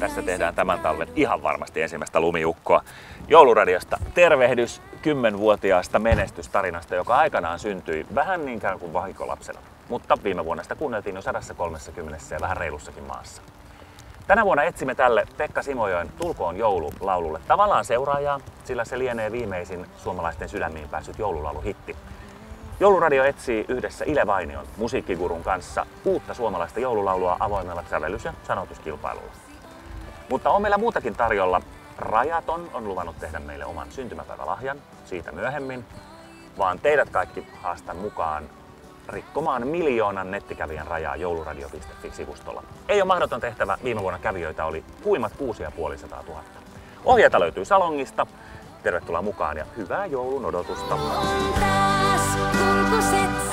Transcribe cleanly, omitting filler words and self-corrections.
Tässä tehdään tämän talven ihan varmasti ensimmäistä lumiukkoa. Jouluradiosta tervehdys 10-vuotiaasta menestystarinasta, joka aikanaan syntyi vähän niinkään kuin vahinkolapsena. Mutta viime vuonna sitä kuunneltiin jo 130 ja vähän reilussakin maassa. Tänä vuonna etsimme tälle Pekka Simojoen Tulkoon joululaululle tavallaan seuraajaa, sillä se lienee viimeisin suomalaisten sydämiin päässyt joululauluhitti. Jouluradio etsii yhdessä Ile Vainion musiikkigurun kanssa uutta suomalaista joululaulua avoimella sävellys- ja sanotuskilpailulla. Mutta on meillä muutakin tarjolla. Rajaton on luvannut tehdä meille oman syntymäpäivälahjan, siitä myöhemmin, vaan teidät kaikki haastan mukaan rikkomaan 1 miljoonan nettikävijän rajaa jouluradio.fi-sivustolla. Ei ole mahdoton tehtävä, viime vuonna kävijöitä oli huimat 650 000. Ohjeita löytyy salongista. Tervetuloa mukaan ja hyvää joulun odotusta! On taas kulkuset